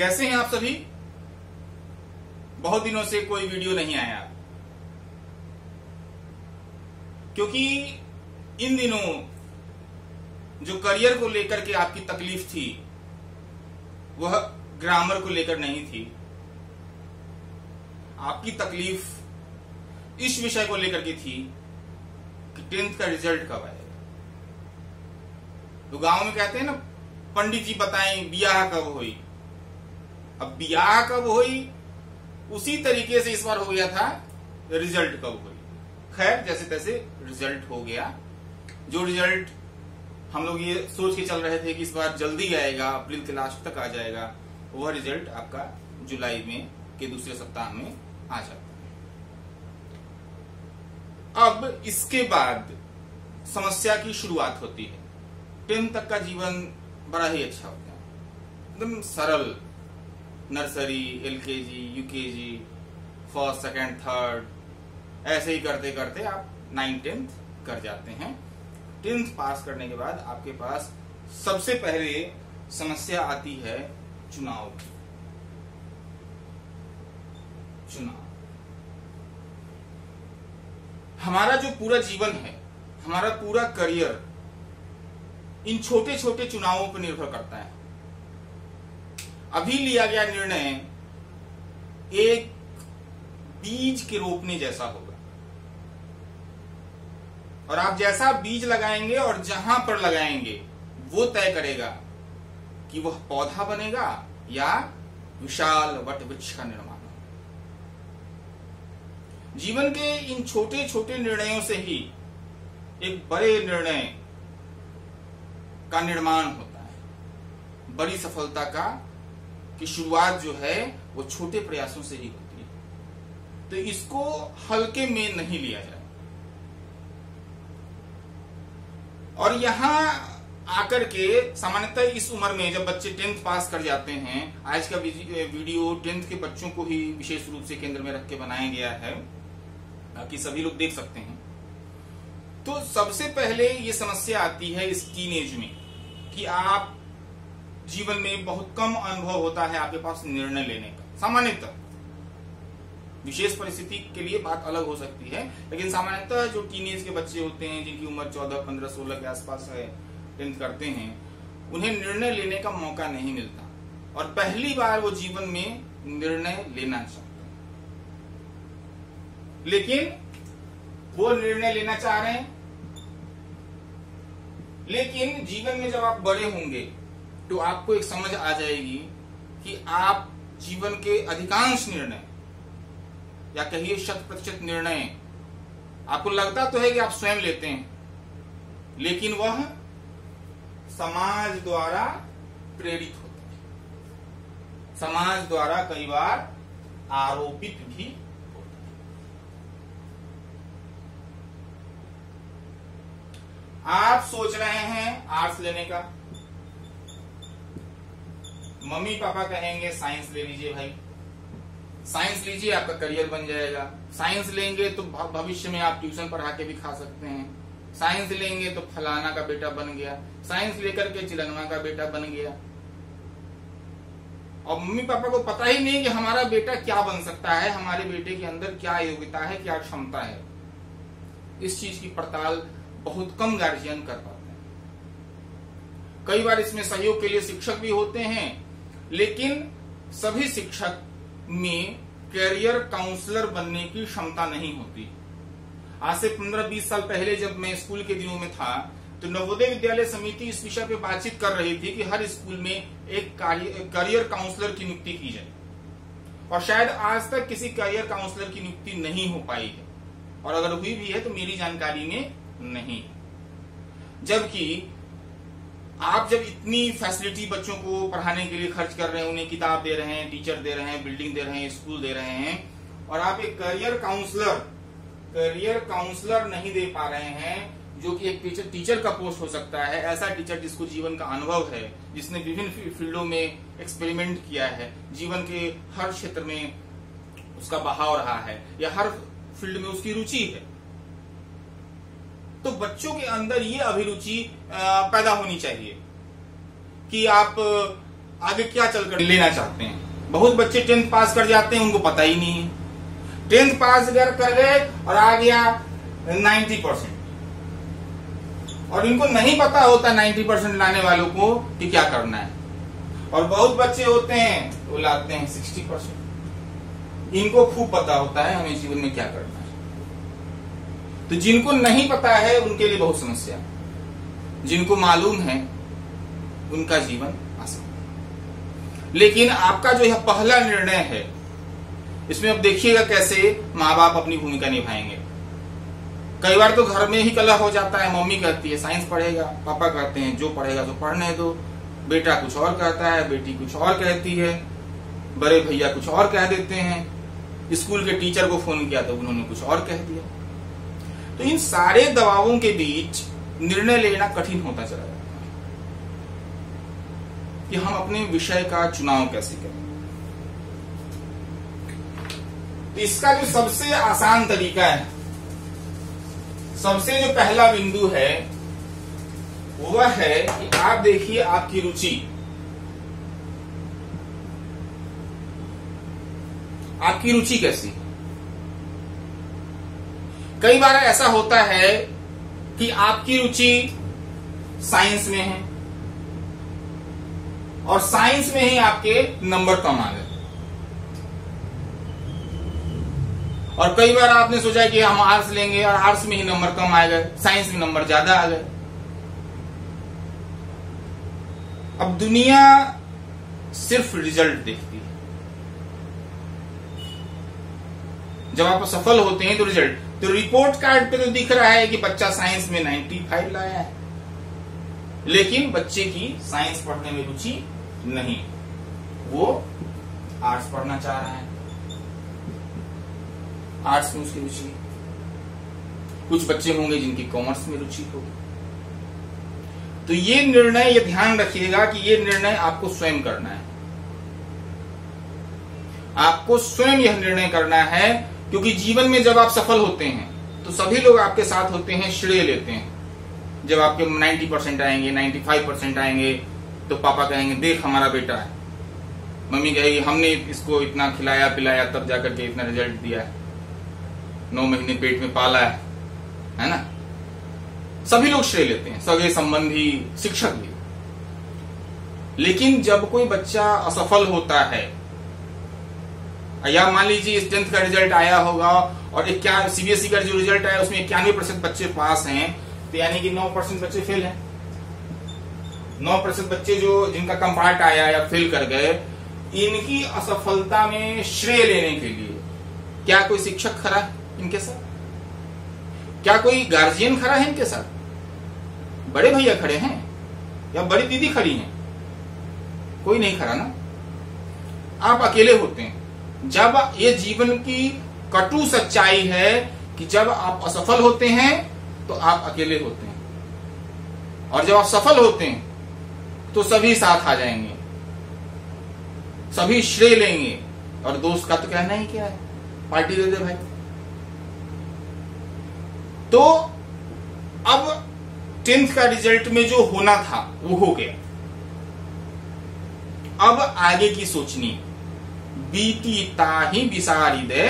कैसे हैं आप सभी? बहुत दिनों से कोई वीडियो नहीं आया, क्योंकि इन दिनों जो करियर को लेकर के आपकी तकलीफ थी वह ग्रामर को लेकर नहीं थी। आपकी तकलीफ इस विषय को लेकर के थी कि 10th का रिजल्ट कब आएगा। तो गांव में कहते हैं ना, पंडित जी बताएं बियाह कब हुई। अब बियाह कब हुई उसी तरीके से इस बार हो गया था रिजल्ट कब हुई। खैर, जैसे तैसे रिजल्ट हो गया। जो रिजल्ट हम लोग ये सोच के चल रहे थे कि इस बार जल्दी आएगा, अप्रैल के लास्ट तक आ जाएगा, वह रिजल्ट आपका जुलाई में के दूसरे सप्ताह में आ जाता है। अब इसके बाद समस्या की शुरुआत होती है। 10th तक का जीवन बड़ा ही अच्छा होता है, एकदम सरल। Nursery, LKG, UKG, first, second, third, ऐसे ही करते करते आप 9th 10th कर जाते हैं। 10th पास करने के बाद आपके पास सबसे पहले समस्या आती है चुनाव की। चुनाव हमारा जो पूरा जीवन है, हमारा पूरा करियर इन छोटे छोटे चुनावों पर निर्भर करता है। अभी लिया गया निर्णय एक बीज के रोपने जैसा होगा, और आप जैसा बीज लगाएंगे और जहां पर लगाएंगे वो तय करेगा कि वह पौधा बनेगा या विशाल वट वृक्ष का निर्माण होगा। जीवन के इन छोटे छोटे निर्णयों से ही एक बड़े निर्णय का निर्माण होता है। बड़ी सफलता का की शुरुआत जो है वो छोटे प्रयासों से ही होती है। तो इसको हल्के में नहीं लिया जाए। और यहां आकर के सामान्यतः इस उम्र में जब बच्चे 10th पास कर जाते हैं, आज का वीडियो 10th के बच्चों को ही विशेष रूप से केंद्र में रख के बनाया गया है ताकि सभी लोग देख सकते हैं। तो सबसे पहले ये समस्या आती है इस टीनेज में कि आप जीवन में बहुत कम अनुभव होता है आपके पास निर्णय लेने का। सामान्यतः, विशेष परिस्थिति के लिए बात अलग हो सकती है, लेकिन सामान्यतः जो टीनेज के बच्चे होते हैं जिनकी उम्र 14, 15, 16 के आसपास है, 10th करते हैं, उन्हें निर्णय लेने का मौका नहीं मिलता और पहली बार वो जीवन में निर्णय लेना चाहते हैं। लेकिन वो निर्णय लेना चाह रहे हैं, लेकिन जीवन में जब आप बड़े होंगे तो आपको एक समझ आ जाएगी कि आप जीवन के अधिकांश निर्णय या कहिए 100% निर्णय आपको लगता तो है कि आप स्वयं लेते हैं, लेकिन वह समाज द्वारा प्रेरित होते हैं, समाज द्वारा कई बार आरोपित भी होते हैं। आप सोच रहे हैं आर्ट्स लेने का, मम्मी पापा कहेंगे साइंस ले लीजिए भाई, साइंस लीजिए आपका करियर बन जाएगा। साइंस लेंगे तो भविष्य में आप ट्यूशन पढ़ा के भी खा सकते हैं। साइंस लेंगे तो फलाना का बेटा बन गया, साइंस लेकर के चिलंगना का बेटा बन गया। और मम्मी पापा को पता ही नहीं कि हमारा बेटा क्या बन सकता है, हमारे बेटे के अंदर क्या योग्यता है, क्या क्षमता है। इस चीज की पड़ताल बहुत कम गार्जियन कर पाते हैं। कई बार इसमें सहयोग के लिए शिक्षक भी होते हैं, लेकिन सभी शिक्षक में कैरियर काउंसलर बनने की क्षमता नहीं होती। आज से 15-20 साल पहले जब मैं स्कूल के दिनों में था तो नवोदय विद्यालय समिति इस विषय पे बातचीत कर रही थी कि हर स्कूल में एक करियर काउंसलर की नियुक्ति की जाए, और शायद आज तक किसी करियर काउंसलर की नियुक्ति नहीं हो पाई है, और अगर हुई भी है तो मेरी जानकारी में नहीं। जबकि आप जब इतनी फैसिलिटी बच्चों को पढ़ाने के लिए खर्च कर रहे हैं, उन्हें किताब दे रहे हैं, टीचर दे रहे हैं, बिल्डिंग दे रहे हैं, स्कूल दे रहे हैं, और आप एक करियर काउंसलर नहीं दे पा रहे हैं, जो कि एक टीचर का पोस्ट हो सकता है, ऐसा टीचर जिसको जीवन का अनुभव है, जिसने विभिन्न फील्डों में एक्सपेरिमेंट किया है, जीवन के हर क्षेत्र में उसका बहाव रहा है या हर फील्ड में उसकी रुचि है। तो बच्चों के अंदर ये अभिरुचि पैदा होनी चाहिए कि आप आगे क्या चलकर लेना चाहते हैं। बहुत बच्चे 10th पास कर जाते हैं, उनको पता ही नहीं है। 10th पास अगर कर गए और आ गया 90%, और इनको नहीं पता होता 90% लाने वालों को कि क्या करना है। और बहुत बच्चे होते हैं वो लाते हैं 60%। इनको खूब पता होता है हमें जीवन में क्या करना है। तो जिनको नहीं पता है उनके लिए बहुत समस्या है, जिनको मालूम है उनका जीवन आसान। लेकिन आपका जो यह पहला निर्णय है, इसमें अब देखिएगा कैसे माँ बाप अपनी भूमिका निभाएंगे। कई बार तो घर में ही कलह हो जाता है। मम्मी कहती है साइंस पढ़ेगा, पापा कहते हैं जो पढ़ेगा तो पढ़ने दो, बेटा कुछ और कहता है, बेटी कुछ और कहती है, बड़े भैया कुछ और कह देते हैं, स्कूल के टीचर को फोन किया तो उन्होंने कुछ और कह दिया। तो इन सारे दबावों के बीच निर्णय लेना कठिन होता चला जाता है कि हम अपने विषय का चुनाव कैसे करें। तो इसका जो सबसे आसान तरीका है, सबसे जो पहला बिंदु है वह है कि आप देखिए आपकी रुचि, आपकी रुचि कैसी। कई बार ऐसा होता है कि आपकी रुचि साइंस में है और साइंस में ही आपके नंबर कम आ गए, और कई बार आपने सोचा कि हम आर्ट्स लेंगे और आर्ट्स में ही नंबर कम आ गए, साइंस में नंबर ज्यादा आ गए। अब दुनिया सिर्फ रिजल्ट देखती है। जब आप सफल होते हैं तो रिजल्ट, तो रिपोर्ट कार्ड पे तो दिख रहा है कि बच्चा साइंस में 95 लाया है, लेकिन बच्चे की साइंस पढ़ने में रुचि नहीं, वो आर्ट्स पढ़ना चाह रहा है, आर्ट्स में उसकी रुचि। कुछ बच्चे होंगे जिनकी कॉमर्स में रुचि होगी। तो ये निर्णय, ये ध्यान रखिएगा कि ये निर्णय आपको स्वयं करना है। आपको स्वयं यह निर्णय करना है, क्योंकि जीवन में जब आप सफल होते हैं तो सभी लोग आपके साथ होते हैं, श्रेय लेते हैं। जब आपके 90% आएंगे, 95% आएंगे, तो पापा कहेंगे देख हमारा बेटा है, मम्मी कहेगी हमने इसको इतना खिलाया पिलाया तब जाकर के इतना रिजल्ट दिया है, 9 महीने पेट में पाला है ना। सभी लोग श्रेय लेते हैं, सगे संबंधी, शिक्षक भी। लेकिन जब कोई बच्चा असफल होता है, या मान लीजिए इस 10th का रिजल्ट आया होगा और सीबीएसई का जो रिजल्ट आया उसमें 91% बच्चे पास हैं, तो यानी कि 9% बच्चे फेल हैं। 9% बच्चे जो जिनका कंपार्ट आया या फेल कर गए, इनकी असफलता में श्रेय लेने के लिए क्या कोई शिक्षक खड़ा है इनके साथ? क्या कोई गार्जियन खड़ा है इनके साथ? बड़े भैया खड़े हैं या बड़ी दीदी खड़ी हैं? कोई नहीं खड़ा ना। आप अकेले होते हैं। जब ये जीवन की कटु सच्चाई है कि जब आप असफल होते हैं तो आप अकेले होते हैं, और जब आप सफल होते हैं तो सभी साथ आ जाएंगे, सभी श्रेय लेंगे, और दोस्त का तो कहना ही क्या है, पार्टी दे दे भाई। तो अब 10th का रिजल्ट में जो होना था वो हो गया। अब आगे की सोचनी, बीती ताही बिसारी दे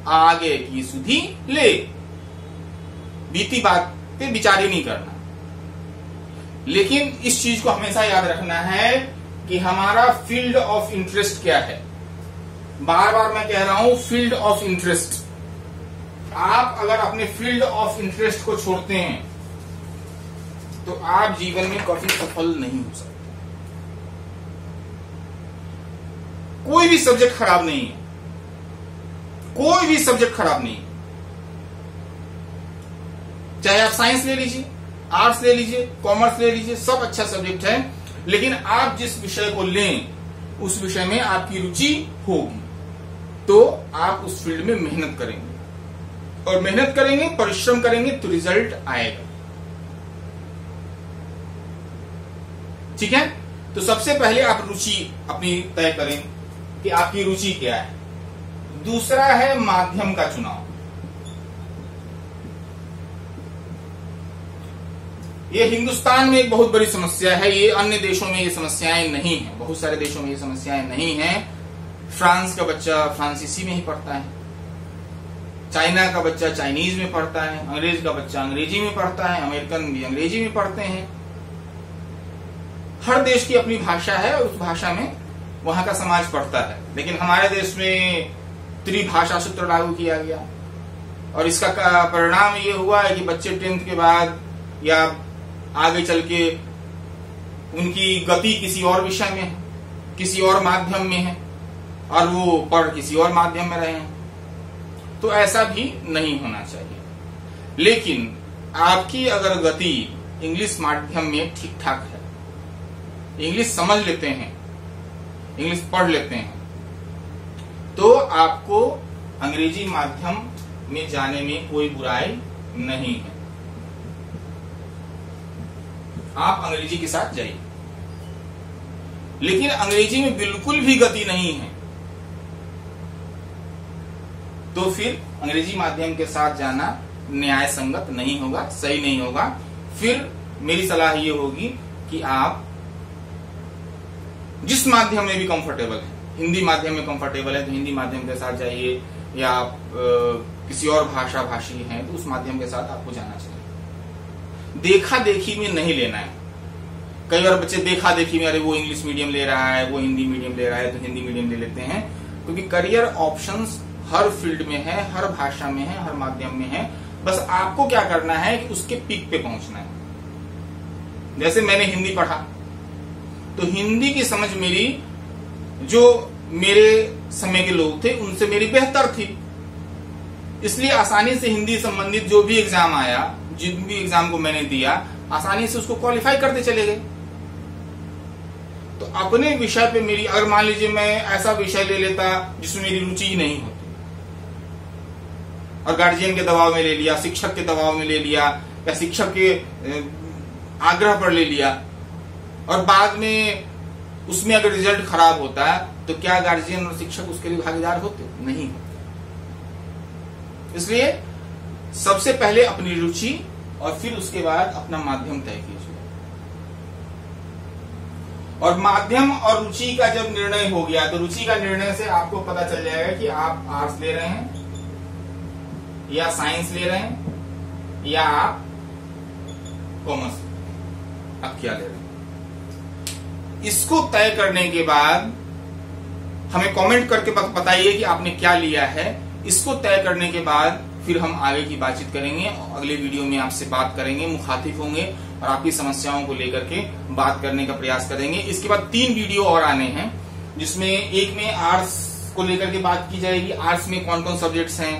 आगे की सुधी ले। बीती बात पे विचार ही नहीं करना, लेकिन इस चीज को हमेशा याद रखना है कि हमारा फील्ड ऑफ इंटरेस्ट क्या है। बार बार मैं कह रहा हूं, फील्ड ऑफ इंटरेस्ट। आप अगर अपने फील्ड ऑफ इंटरेस्ट को छोड़ते हैं तो आप जीवन में कभी सफल नहीं हो सकते। कोई भी सब्जेक्ट खराब नहीं है, कोई भी सब्जेक्ट खराब नहीं है। चाहे आप साइंस ले लीजिए, आर्ट्स ले लीजिए, कॉमर्स ले लीजिए, सब अच्छा सब्जेक्ट है, लेकिन आप जिस विषय को लें उस विषय में आपकी रुचि होगी तो आप उस फील्ड में मेहनत करेंगे, और मेहनत करेंगे, परिश्रम करेंगे तो रिजल्ट आएगा। ठीक है। तो सबसे पहले आप रुचि अपनी तय करें कि आपकी रुचि क्या है। दूसरा है माध्यम का चुनाव। ये हिंदुस्तान में एक बहुत बड़ी समस्या है, ये अन्य देशों में ये समस्याएं नहीं है, बहुत सारे देशों में ये समस्याएं नहीं है। फ्रांस का बच्चा फ्रांसीसी में ही पढ़ता है, चाइना का बच्चा चाइनीज में पढ़ता है, अंग्रेज का बच्चा अंग्रेजी में पढ़ता है, अमेरिकन भी अंग्रेजी में पढ़ते हैं। हर देश की अपनी भाषा है और उस भाषा में वहां का समाज पढ़ता है। लेकिन हमारे देश में त्रिभाषा सूत्र लागू किया गया और इसका परिणाम ये हुआ है कि बच्चे 10th के बाद या आगे चल के उनकी गति किसी और विषय में है, किसी और माध्यम में है और वो पढ़ किसी और माध्यम में रहे हैं। तो ऐसा भी नहीं होना चाहिए। लेकिन आपकी अगर गति इंग्लिश माध्यम में ठीक ठाक है, इंग्लिश समझ लेते हैं, इंग्लिश पढ़ लेते हैं, तो आपको अंग्रेजी माध्यम में जाने में कोई बुराई नहीं है। आप अंग्रेजी के साथ जाइए। लेकिन अंग्रेजी में बिल्कुल भी गति नहीं है तो फिर अंग्रेजी माध्यम के साथ जाना न्याय संगत नहीं होगा, सही नहीं होगा। फिर मेरी सलाह ये होगी कि आप जिस माध्यम में भी कंफर्टेबल है, हिंदी माध्यम में कंफर्टेबल है तो हिंदी माध्यम के साथ जाइए, या आप किसी और भाषा भाषी हैं तो उस माध्यम के साथ आपको जाना चाहिए। देखा देखी में नहीं लेना है। कई बार बच्चे देखा देखी में, अरे वो इंग्लिश मीडियम ले रहा है, वो हिंदी मीडियम ले रहा है तो हिंदी मीडियम ले लेते हैं, क्योंकि करियर ऑप्शंस हर फील्ड में है, हर भाषा में है, हर माध्यम में है। बस आपको क्या करना है कि उसके पीक पे पहुंचना है। जैसे मैंने हिंदी पढ़ा तो हिंदी की समझ मेरी, जो मेरे समय के लोग थे उनसे मेरी बेहतर थी, इसलिए आसानी से हिंदी संबंधित जो भी एग्जाम आया, जिन भी एग्जाम को मैंने दिया, आसानी से उसको क्वालिफाई करते चले गए। तो अपने विषय पे मेरी, अगर मान लीजिए मैं ऐसा विषय ले लेता जिसमें मेरी रुचि ही नहीं होती और गार्जियन के दबाव में ले लिया, शिक्षक के दबाव में ले लिया, या शिक्षक के आग्रह पर ले लिया, और बाद में उसमें अगर रिजल्ट खराब होता है तो क्या गार्जियन और शिक्षक उसके लिए भागीदार होते? नहीं होते। इसलिए सबसे पहले अपनी रुचि और फिर उसके बाद अपना माध्यम तय कीजिए। और माध्यम और रुचि का जब निर्णय हो गया तो रुचि का निर्णय से आपको पता चल जाएगा कि आप आर्ट्स ले रहे हैं या साइंस ले रहे हैं या आप कॉमर्स, आप क्या ले रहे हैं। इसको तय करने के बाद हमें कमेंट करके बताइए कि आपने क्या लिया है। इसको तय करने के बाद फिर हम आगे की बातचीत करेंगे, अगले वीडियो में आपसे बात करेंगे, मुखातिब होंगे और आपकी समस्याओं को लेकर के बात करने का प्रयास करेंगे। इसके बाद 3 वीडियो और आने हैं, जिसमें एक में आर्ट्स को लेकर के बात की जाएगी, आर्ट्स में कौन कौन सब्जेक्ट्स हैं,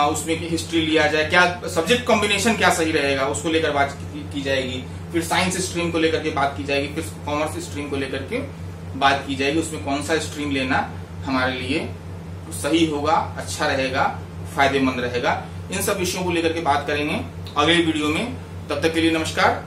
उसमें की हिस्ट्री लिया जाए, क्या सब्जेक्ट कॉम्बिनेशन क्या सही रहेगा, उसको लेकर बात की जाएगी। फिर साइंस स्ट्रीम को लेकर के बात की जाएगी, फिर कॉमर्स स्ट्रीम को लेकर के बात की जाएगी, उसमें कौन सा स्ट्रीम लेना हमारे लिए सही होगा, अच्छा रहेगा, फायदेमंद रहेगा। इन सब विषयों को लेकर के बात करेंगे अगले वीडियो में। तब तक के लिए नमस्कार।